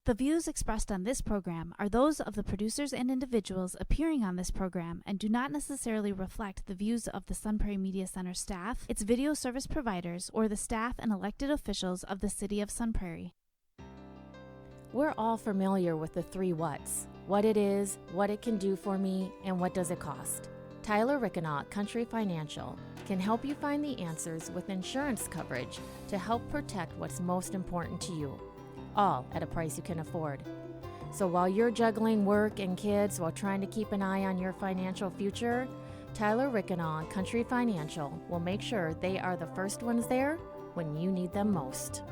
The views expressed on this program are those of the producers and individuals appearing on this program and do not necessarily reflect the views of the Sun Prairie Media Center staff, its video service providers, or the staff and elected officials of the City of Sun Prairie. We're all familiar with the three whats: what it is, what it can do for me, and what does it cost. Tyler Rickenaugh, Country Financial, can help you find the answers with insurance coverage to help protect what's most important to you, all at a price you can afford. So while you're juggling work and kids while trying to keep an eye on your financial future, Tyler Rickenaugh, Country Financial, will make sure they are the first ones there when you need them most.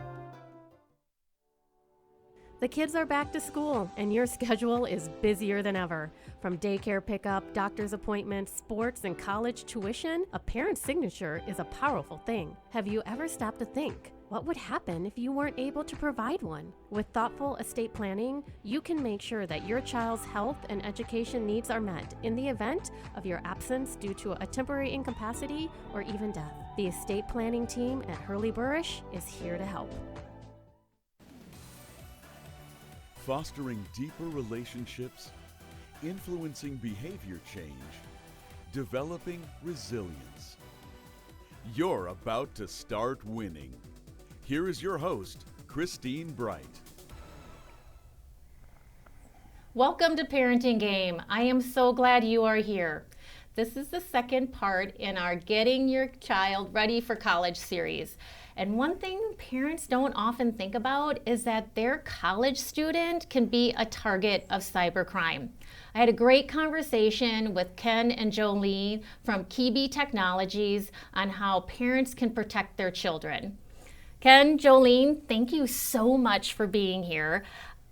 The kids are back to school, and your schedule is busier than ever. From daycare pickup, doctor's appointments, sports, and college tuition, a parent's signature is a powerful thing. Have you ever stopped to think, what would happen if you weren't able to provide one? With thoughtful estate planning, you can make sure that your child's health and education needs are met in the event of your absence due to a temporary incapacity or even death. The estate planning team at Hurley Burrish is here to help. Fostering deeper relationships, influencing behavior change, developing resilience. You're about to start winning. Here is your host, Christine Bright. Welcome to Parenting Game. I am so glad you are here. This is the second part in our Getting Your Child Ready for College series. And one thing parents don't often think about is that their college student can be a target of cybercrime. I had a great conversation with Ken and Jolleen from KEBE Technologies on how parents can protect their children. Ken, Jolleen, thank you so much for being here.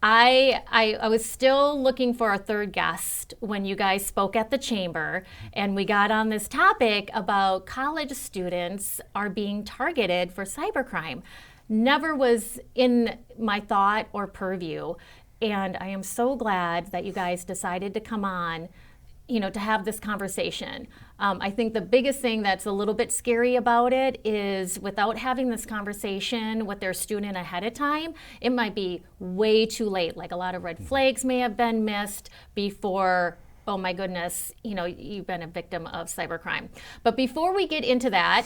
I was still looking for a third guest when you guys spoke at the chamber, and we got on this topic about college students are being targeted for cybercrime. Never was in my thought or purview, and I am so glad that you guys decided to come on, to have this conversation. I think the biggest thing that's a little bit scary about it is without having this conversation with their student ahead of time, it might be way too late. Like a lot of red flags may have been missed before, oh my goodness, you've been a victim of cybercrime. But before we get into that,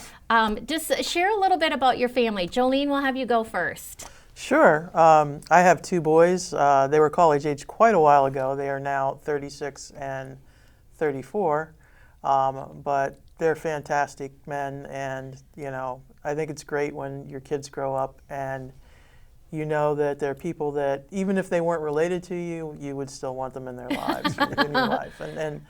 just share a little bit about your family. Jolleen, we'll have you go first. Sure. I have two boys. They were college age quite a while ago. They are now 36 and 34, but they're fantastic men, and I think it's great when your kids grow up and you know that they're people that even if they weren't related to you, you would still want them in their lives, in your life, and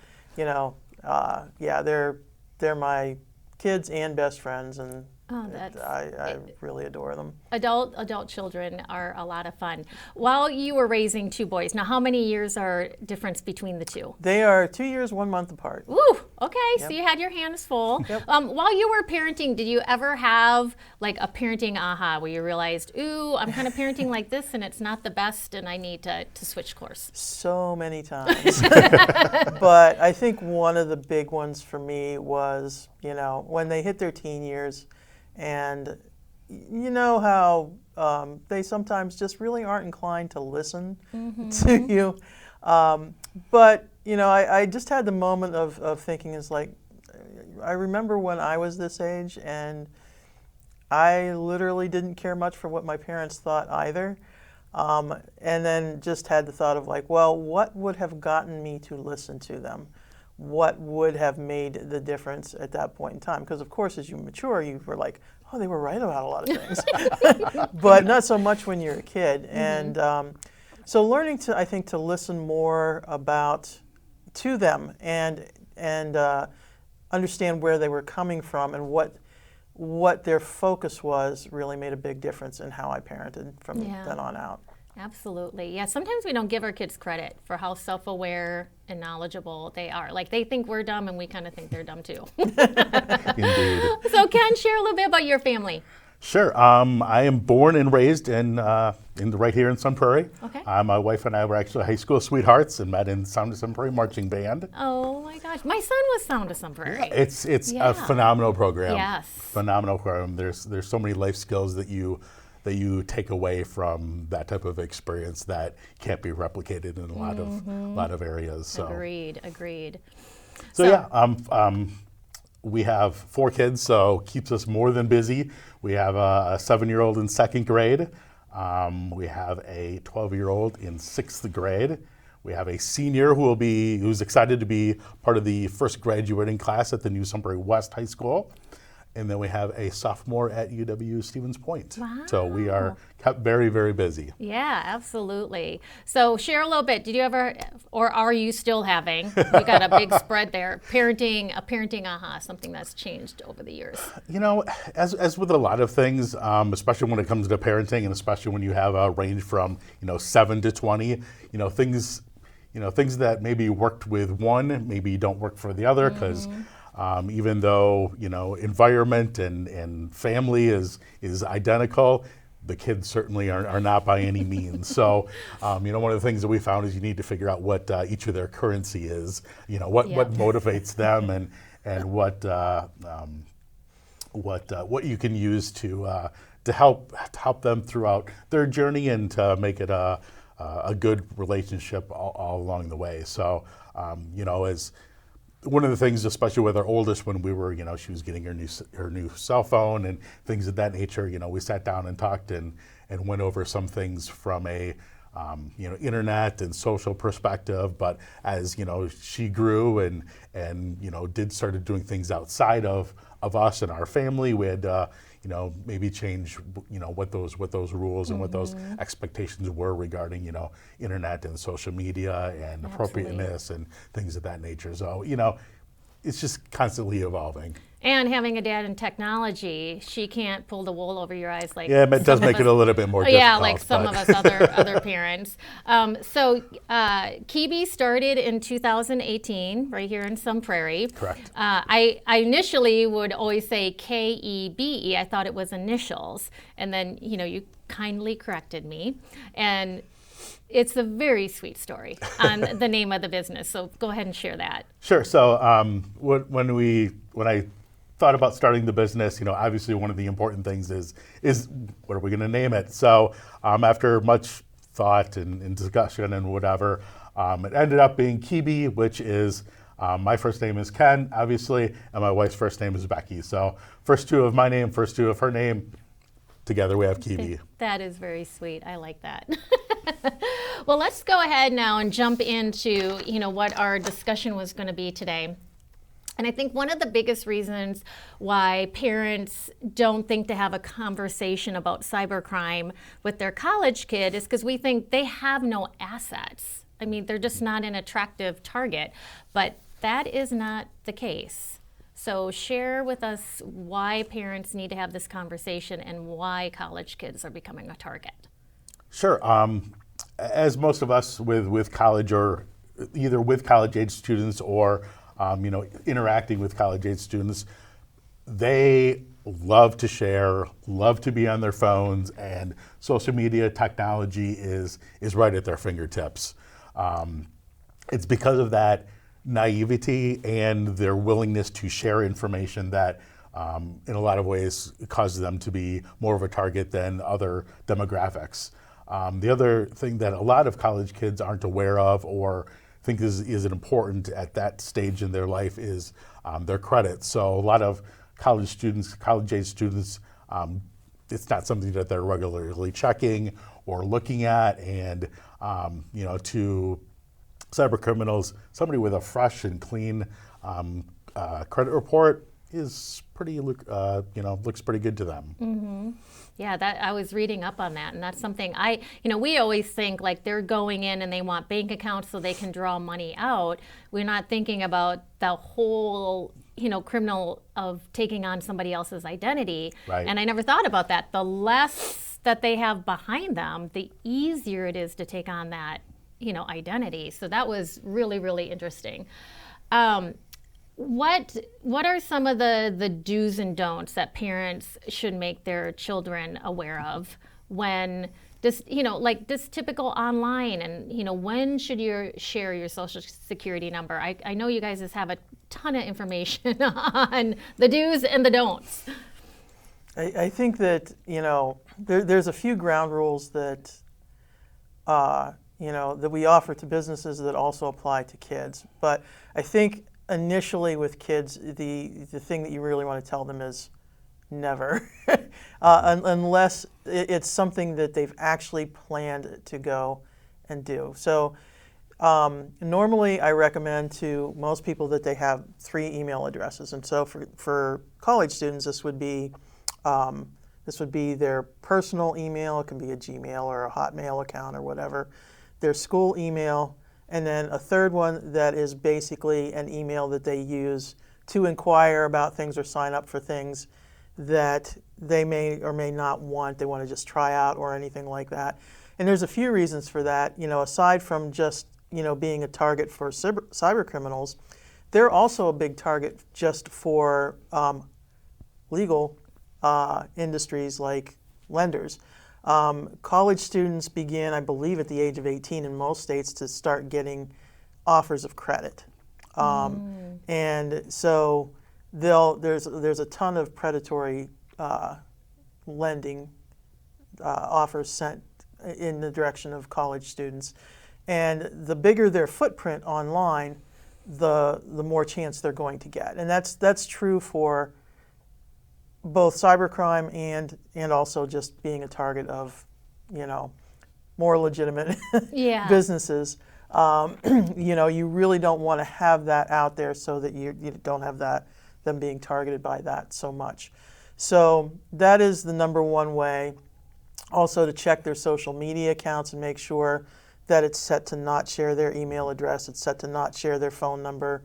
yeah, they're my kids and best friends, and I really adore them. Adult children are a lot of fun. While you were raising two boys, now how many years are difference between the two? They are 2 years, 1 month apart. Ooh, okay, Yep. So you had your hands full. Yep. While you were parenting, did you ever have like a parenting aha where you realized, ooh, I'm kind of parenting like this and it's not the best and I need to switch course? So many times. But I think one of the big ones for me was, when they hit their teen years, and you know how they sometimes just really aren't inclined to listen to you. But, I just had the moment of thinking, it's like, I remember when I was this age and I literally didn't care much for what my parents thought either. And then just had the thought of like, well, what would have gotten me to listen to them? What would have made the difference at that point in time? Because of course, as you mature, you were like, oh, they were right about a lot of things, but not so much when you're a kid. And so learning to listen more to them and understand where they were coming from and what their focus was really made a big difference in how I parented from then on out. Absolutely. Yeah, sometimes we don't give our kids credit for how self-aware and knowledgeable they are. Like they think we're dumb and we kind of think they're dumb too. Indeed. So Ken, share a little bit about your family. Sure. I am born and raised right here in Sun Prairie. Okay. My wife and I were actually high school sweethearts and met in Sound of Sun Prairie marching band. Oh my gosh, my son was Sound of Sun Prairie. It's a phenomenal program. Yes. Phenomenal program. There's so many life skills that you that you take away from that type of experience that can't be replicated in a lot of areas. So. Agreed. So yeah, we have 4 kids, so keeps us more than busy. We have a 7-year-old in 2nd grade. We have a 12-year-old in 6th grade. We have a senior who's excited to be part of the first graduating class at the New Sunbury West High School. And then we have a sophomore at UW Stevens Point. Wow. So we are kept very, very busy. Yeah, absolutely. So share a little bit. Did you ever, or are you still having, you got a big spread there, a parenting aha, something that's changed over the years? You know, as with a lot of things, especially when it comes to parenting, and especially when you have a range from 7 to 20, things that maybe worked with one maybe don't work for the other, because even though environment and family is identical, the kids certainly are not by any means. So one of the things that we found is you need to figure out what each of their currency is. What motivates them, and what you can use to help them throughout their journey and to make it a good relationship all along the way. So as one of the things, especially with our oldest, when we were, she was getting her new cell phone and things of that nature, we sat down and talked and went over some things from a internet and social perspective. But as she grew and started doing things outside of us and our family, we had maybe change what those rules and what those expectations were regarding internet and social media and appropriateness and things of that nature. So it's just constantly evolving. And having a dad in technology, she can't pull the wool over your eyes like it does make it a little bit more difficult. Yeah, like some of us other parents. So KEBE started in 2018 right here in Sun Prairie. Correct. I initially would always say KEBE. I thought it was initials, and then you kindly corrected me, and it's a very sweet story on the name of the business. So go ahead and share that. Sure. So when I thought about starting the business, obviously one of the important things is what are we going to name it? So after much thought and discussion and whatever, it ended up being KEBE, which is my first name is Ken, obviously, and my wife's first name is Becky. So first 2 of my name, first 2 of her name, together we have KEBE. That is very sweet. I like that. Well, let's go ahead now and jump into what our discussion was going to be today. And I think one of the biggest reasons why parents don't think to have a conversation about cybercrime with their college kid is because we think they have no assets. I mean, they're just not an attractive target, but that is not the case. So share with us why parents need to have this conversation and why college kids are becoming a target. Sure. As most of us with college, or either with college-age students or interacting with college-age students, they love to share, love to be on their phones, and social media technology is right at their fingertips. It's because of that naivety and their willingness to share information that in a lot of ways causes them to be more of a target than other demographics. The other thing that a lot of college kids aren't aware of or think is important at that stage in their life is their credit. So a lot of college age students, it's not something that they're regularly checking or looking at, and to cyber criminals, somebody with a fresh and clean credit report is pretty, looks pretty good to them. Mm-hmm. Yeah, that I was reading up on that, and that's something we always think like they're going in and they want bank accounts so they can draw money out. We're not thinking about the whole, criminal of taking on somebody else's identity. Right. And I never thought about that. The less that they have behind them, the easier it is to take on that, identity. So that was really, really interesting. What are some of the do's and don'ts that parents should make their children aware of when this, like this typical online, and when should you share your social security number? I know you guys have a ton of information on the do's and the don'ts. I think that, there's a few ground rules that, that we offer to businesses that also apply to kids. But I think initially with kids, the thing that you really want to tell them is never, unless it's something that they've actually planned to go and do. So normally I recommend to most people that they have 3 email addresses. And so for college students, this would be their personal email. It can be a Gmail or a Hotmail account or whatever, their school email, and then a third one that is basically an email that they use to inquire about things or sign up for things that they may or may not want, they want to just try out or anything like that. And there's a few reasons for that. Aside from just, being a target for cyber criminals, they're also a big target just for legal industries like lenders. College students begin, I believe, at the age of 18 in most states to start getting offers of credit. And so there's a ton of predatory lending offers sent in the direction of college students. And the bigger their footprint online, the more chance they're going to get. And that's true for both cybercrime and also just being a target of, more legitimate businesses. You really don't want to have that out there so that you don't have them being targeted by that so much. So that is the number one way. Also to check their social media accounts and make sure that it's set to not share their email address, it's set to not share their phone number.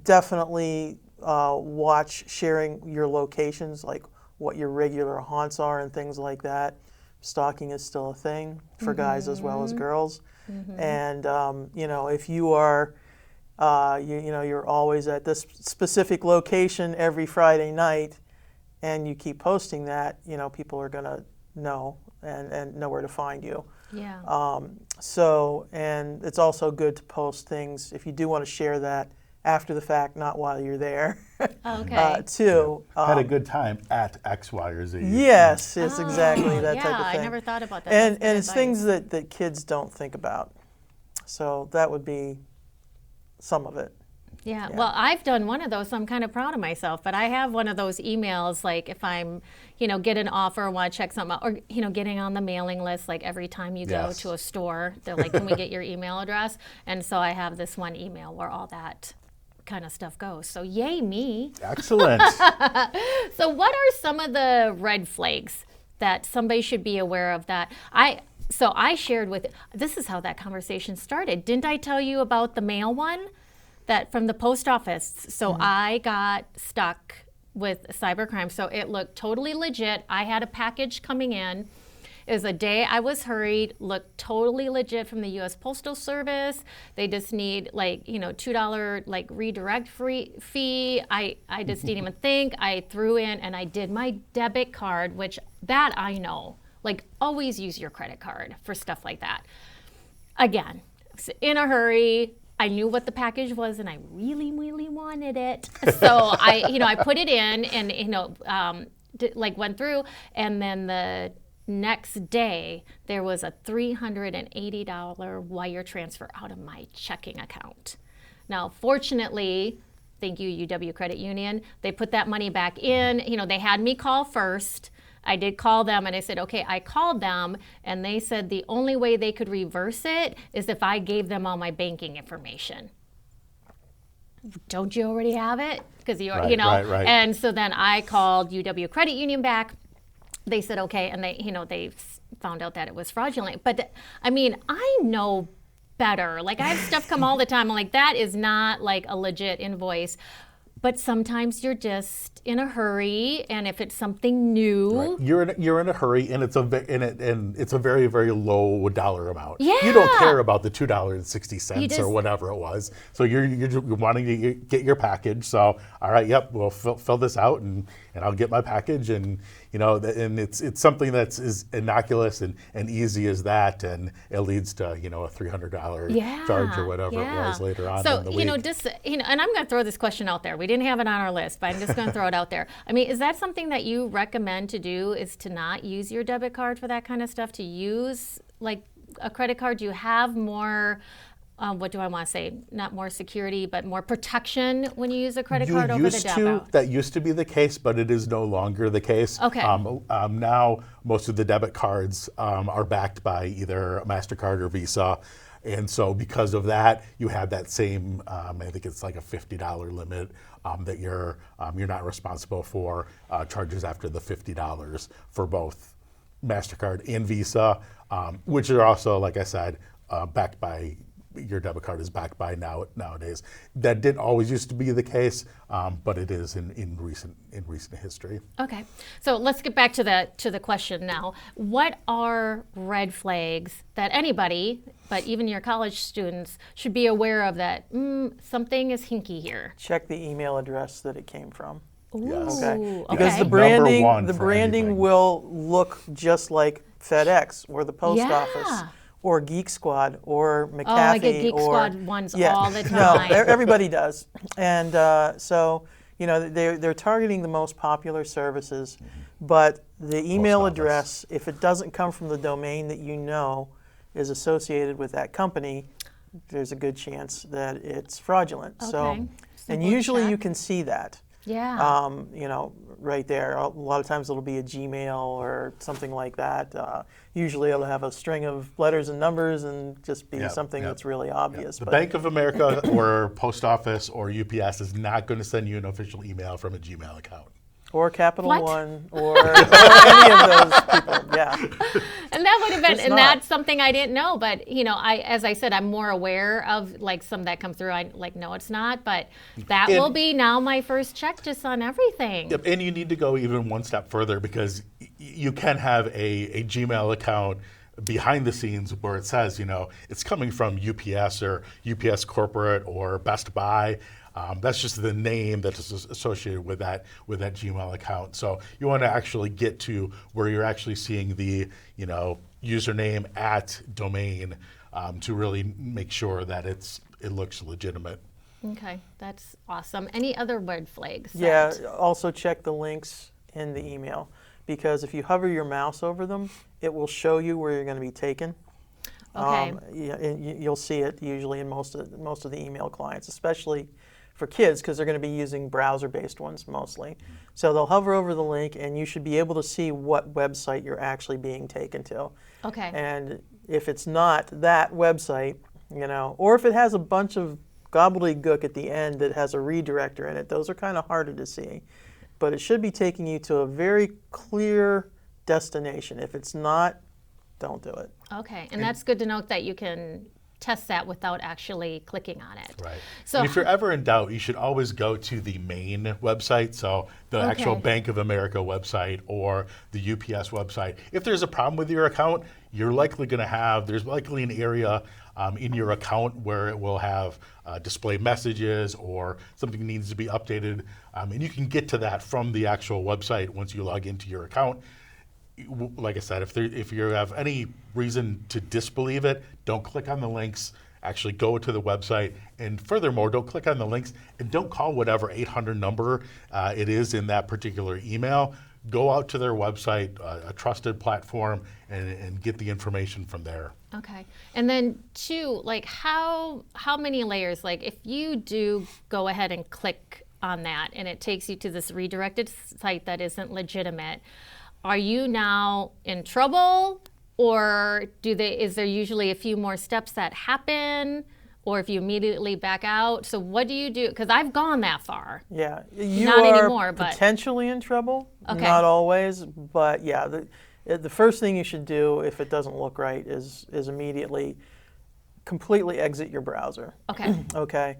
Definitely watch sharing your locations, like what your regular haunts are and things like that. Stalking is still a thing for guys as well as girls. And if you are you're always at this specific location every Friday night and you keep posting that, people are going to know and know where to find you. Yeah. And it's also good to post things if you do want to share that after the fact, not while you're there. Okay. Too. Had a good time at X, Y, or Z. Yes, it's exactly that type of thing. I never thought about that. And That's good it's advice. things that kids don't think about. So that would be some of it. Yeah, well, I've done one of those, so I'm kind of proud of myself. But I have one of those emails, like if I'm, get an offer or want to check something out, or, getting on the mailing list, like every time you go to a store, they're like, can we get your email address? And so I have this one email where all that kind of stuff goes. So yay me. Excellent. So what are some of the red flags that somebody should be aware of that I shared with, this is how that conversation started. Didn't I tell you about the mail one? That from the post office. So I got stuck with cybercrime. So it looked totally legit. I had a package coming in. It was a day I was hurried, looked totally legit from the US Postal Service. They just need $2 redirect fee. I just didn't even think. I threw in and I did my debit card, which that I know. Always use your credit card for stuff like that. Again, in a hurry, I knew what the package was, and I really, really wanted it. So I put it in, and went through, and then the next day there was a $380 wire transfer out of my checking account. Now, fortunately, thank you, UW Credit Union, they put that money back in. They had me call first. I did call them and I said, okay, I called them and they said the only way they could reverse it is if I gave them all my banking information. Don't you already have it? Because Right. And so then I called UW Credit Union back. They said, okay, and they found out that it was fraudulent. But I know better. I have stuff come all the time. I'm like, that is not a legit invoice. But sometimes you're just in a hurry, and if it's something new, right. You're in a hurry, and it's a very, very low dollar amount. Yeah. You don't care about the $2.60 or whatever it was. So you're wanting to get your package. So all right, yep, we'll fill this out, and I'll get my package, and and it's something that's as innocuous and easy as that, and it leads to a $300 charge or whatever it was later on in the week. And I'm going to throw this question out there. We didn't have it on our list, but I'm just going to throw it out there. I mean, is that something that you recommend to do? Is to not use your debit card for that kind of stuff? To use like a credit card? Do you have more? What do I want to say? Not more security, but more protection when you use a credit card over the debit. That used to be the case, but it is no longer the case. Okay. Now most of the debit cards are backed by either MasterCard or Visa. And so because of that, you have that same, I think it's like a $50 limit that you're not responsible for charges after the $50 for both MasterCard and Visa, which are also, like I said, backed by, your debit card is backed by nowadays. That didn't always used to be the case, but it is in recent history. Okay, so let's get back to the question now. What are red flags that anybody, but even your college students, should be aware of that something is hinky here? Check the email address that it came from. Yes. Okay. Because the branding will look just like FedEx or the post office or Geek Squad or McAfee. I get Geek Squad ones all the time. No, everybody does. And so, they're targeting the most popular services, but the email address, if it doesn't come from the domain that is associated with that company, there's a good chance that it's fraudulent. Okay. So, and usually you can see that. Yeah. Right there. A lot of times it'll be a Gmail or something like that. Usually it'll have a string of letters and numbers and just be something that's really obvious. The Bank of America or Post Office or UPS is not going to send you an official email from a Gmail account. Or Capital One, or any of those people, yeah. And that would have been, and that's something I didn't know. But as I said, I'm more aware of like some that come through. I like, no, it's not. But that will be now my first check just on everything. Yep, and you need to go even one step further because you can have a Gmail account behind the scenes where it says, it's coming from UPS or UPS Corporate or Best Buy. That's just the name that's associated with that Gmail account. So you want to actually get to where you're actually seeing the username at domain to really make sure that it looks legitimate. Okay, that's awesome. Any other red flags? Yeah, also check the links in the email because if you hover your mouse over them, it will show you where you're going to be taken. Okay. And you'll see it usually in most of the email clients, especially for kids because they're going to be using browser-based ones mostly. So they'll hover over the link and you should be able to see what website you're actually being taken to. Okay. And if it's not that website, or if it has a bunch of gobbledygook at the end that has a redirector in it, those are kind of harder to see. But it should be taking you to a very clear destination. If it's not, don't do it. Okay, and that's good to note that you can test that without actually clicking on it. Right. So and if you're ever in doubt, you should always go to the main website, so the actual Bank of America website or the UPS website. If there's a problem with your account, you're likely going to have, there's likely an area in your account where it will have display messages or something needs to be updated. And you can get to that from the actual website once you log into your account. Like I said, if you have any reason to disbelieve it, don't click on the links. Actually go to the website. And furthermore, don't click on the links and don't call whatever 800 number it is in that particular email. Go out to their website, a trusted platform, and get the information from there. Okay. And then two, like how many layers? Like if you do go ahead and click on that and it takes you to this redirected site that isn't legitimate, are you now in trouble, or is there usually a few more steps that happen, or if you immediately back out? So what do you do? Because I've gone that far. Yeah, you not are anymore, but potentially in trouble. Okay. Not always, but yeah, the first thing you should do if it doesn't look right is immediately completely exit your browser. Okay. Okay.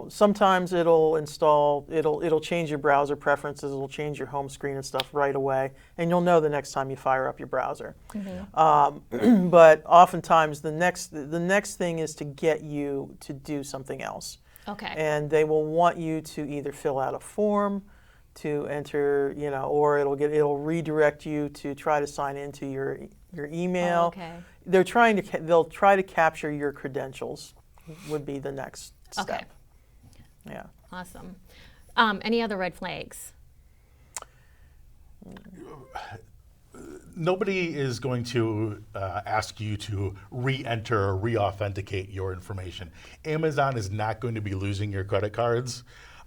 Sometimes it'll change your browser preferences, it'll change your home screen and stuff right away, and you'll know the next time you fire up your browser. Mm-hmm. But oftentimes the next thing is to get you to do something else. Okay. And they will want you to either fill out a form to enter, or it'll redirect you to try to sign into your email. Oh, okay. They'll try to capture your credentials. Would be the next step. Okay. Yeah. Awesome. Any other red flags? Nobody is going to ask you to re-enter or re-authenticate your information. Amazon is not going to be losing your credit cards.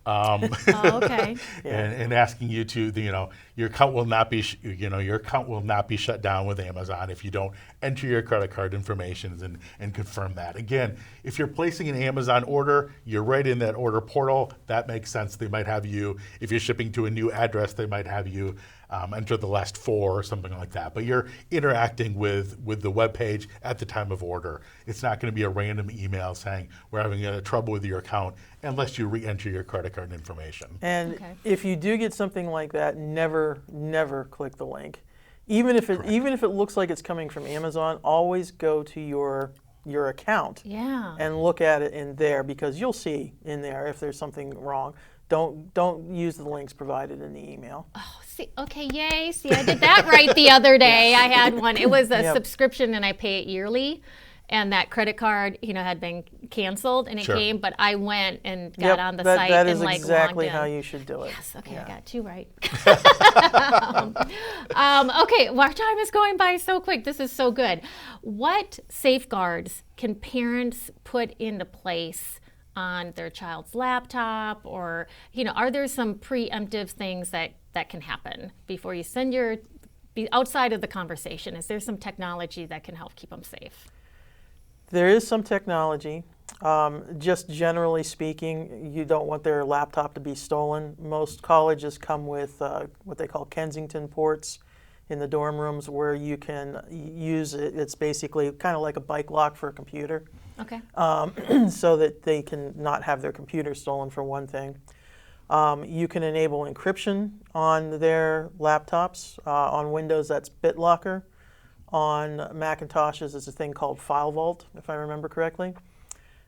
Okay. And asking you to, your account will not be, your account will not be shut down with Amazon if you don't enter your credit card information and confirm that. Again, if you're placing an Amazon order, you're right in that order portal. That makes sense. They might have you, if you're shipping to a new address, they might have you enter the last 4 or something like that. But you're interacting with the web page at the time of order. It's not going to be a random email saying we're having trouble with your account unless you re-enter your credit card information. And Okay. if you do get something like that, never click the link. Even if it looks like it's coming from Amazon, always go to your account Yeah. and look at it in there, because you'll see in there if there's something wrong. Don't use the links provided in the email. Oh, see, okay, yay. See, I did that right the other day. I had one. It was a Yep. subscription and I pay it yearly. And that credit card, had been canceled and it Sure. came, but I went and got Yep, on the that, site that and is like exactly logged in. how you should do it. Yes, okay, Yeah. I got 2 right. Okay, well, our time is going by so quick. This is so good. What safeguards can parents put into place on their child's laptop, or, are there some preemptive things that can happen before you send outside of the conversation? Is there some technology that can help keep them safe? There is some technology. Just generally speaking, you don't want their laptop to be stolen. Most colleges come with what they call Kensington ports in the dorm rooms, where you can use it. It's basically kind of like a bike lock for a computer, Okay. so that they can not have their computer stolen, for one thing. You can enable encryption on their laptops. On Windows, that's BitLocker. On Macintoshes, it's a thing called File Vault, if I remember correctly,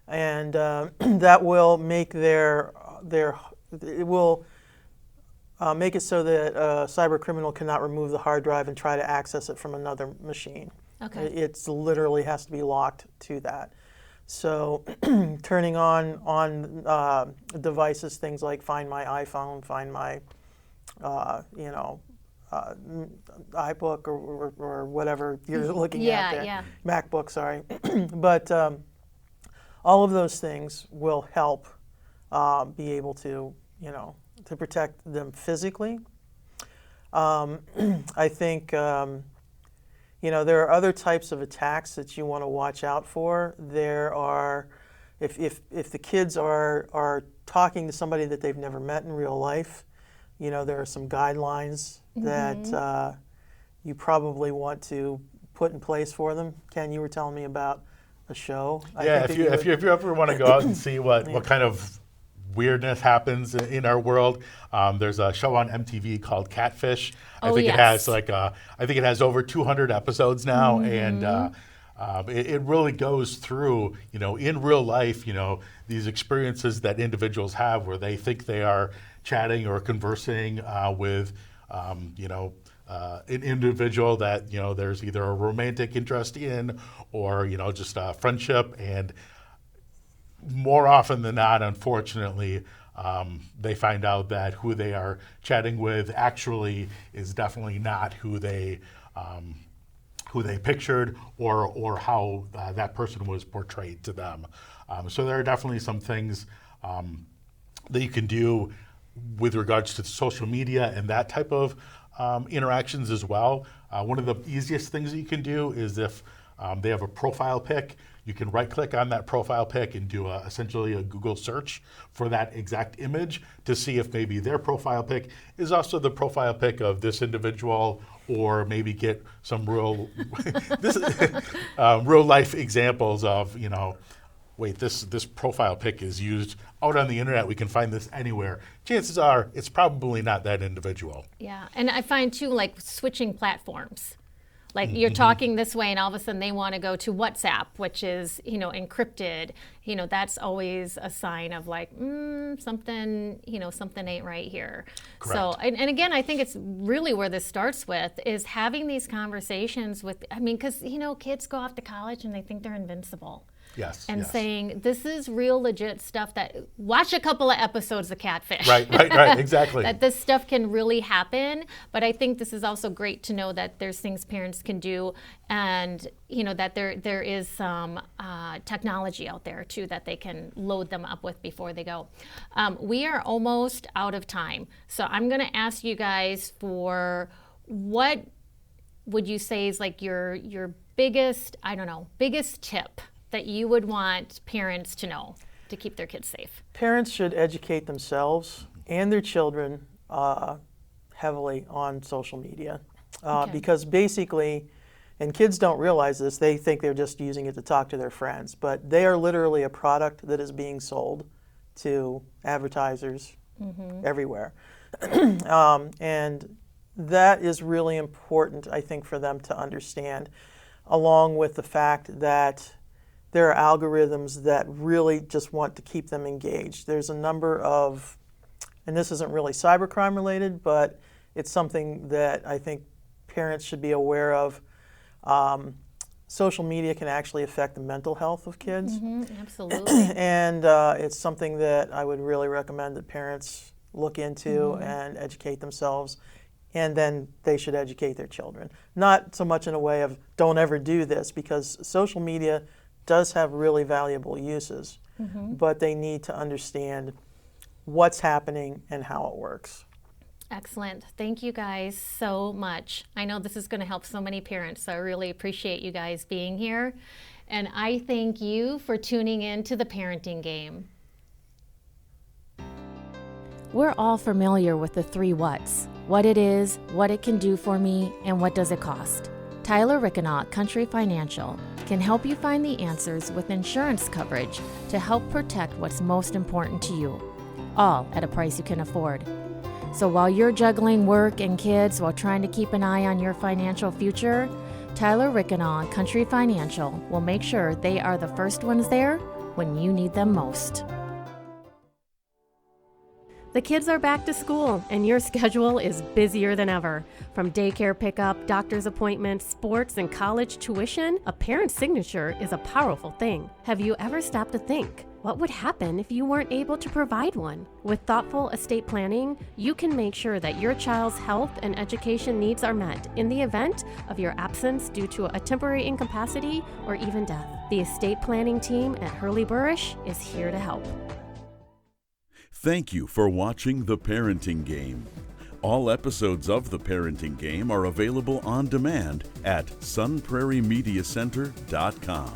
and that will make it will make it so that a cyber criminal cannot remove the hard drive and try to access it from another machine. Okay. It's literally has to be locked to that. So turning on devices, things like Find My iPhone, Find My iBook or whatever you're looking at there. Yeah. MacBook, sorry. But all of those things will help be able to, to protect them physically. I think, there are other types of attacks that you want to watch out for. There are, if the kids are talking to somebody that they've never met in real life, there are some guidelines that you probably want to put in place for them. Ken, you were telling me about a show. If you ever want to go out and see what kind of weirdness happens in our world, there's a show on MTV called Catfish. I think it has it has over 200 episodes now, and it really goes through, in real life, these experiences that individuals have where they think they are chatting or conversing with, an individual that, there's either a romantic interest in or, just a friendship. And more often than not, unfortunately, they find out that who they are chatting with actually is definitely not who they pictured or how that person was portrayed to them. So there are definitely some things that you can do with regards to social media and that type of interactions as well. One of the easiest things that you can do is if they have a profile pic, you can right-click on that profile pic and do essentially a Google search for that exact image to see if maybe their profile pic is also the profile pic of this individual, or maybe get some real life examples of, wait, this profile pic is used out on the internet. We can find this anywhere. Chances are it's probably not that individual. Yeah, and I find too, like switching platforms. Like you're talking this way and all of a sudden they want to go to WhatsApp, which is, encrypted. That's always a sign of like, something ain't right here. Correct. So, and again, I think it's really where this starts with is having these conversations with, because, kids go off to college and they think they're invincible. Yes. And yes. saying, this is real legit stuff that, watch a couple of episodes of Catfish. Right, exactly. That this stuff can really happen. But I think this is also great to know that there's things parents can do and, that there is some technology out there too that they can load them up with before they go. We are almost out of time. So I'm gonna ask you guys for what would you say is like your biggest tip that you would want parents to know to keep their kids safe? Parents should educate themselves and their children heavily on social media because basically, and kids don't realize this, they think they're just using it to talk to their friends, but they are literally a product that is being sold to advertisers everywhere. And that is really important, I think, for them to understand, along with the fact that there are algorithms that really just want to keep them engaged. There's a number of, and this isn't really cybercrime related, but it's something that I think parents should be aware of. Social media can actually affect the mental health of kids. Absolutely. And it's something that I would really recommend that parents look into and educate themselves. And then they should educate their children. Not so much in a way of don't ever do this, because social media does have really valuable uses, but they need to understand what's happening and how it works. Excellent. Thank you guys so much. I know this is going to help so many parents, so I really appreciate you guys being here. And I thank you for tuning in to the Parenting Game. We're all familiar with the 3 whats: what it is, what it can do for me, and what does it cost. Tyler Rickenaugh, Country Financial, can help you find the answers with insurance coverage to help protect what's most important to you, all at a price you can afford. So while you're juggling work and kids while trying to keep an eye on your financial future, Tyler Rickenaugh, Country Financial, will make sure they are the first ones there when you need them most. The kids are back to school, and your schedule is busier than ever. From daycare pickup, doctor's appointments, sports, and college tuition, a parent's signature is a powerful thing. Have you ever stopped to think, what would happen if you weren't able to provide one? With thoughtful estate planning, you can make sure that your child's health and education needs are met in the event of your absence due to a temporary incapacity or even death. The estate planning team at Hurley Burrish is here to help. Thank you for watching The Parenting Game. All episodes of The Parenting Game are available on demand at sunprairiemediacenter.com.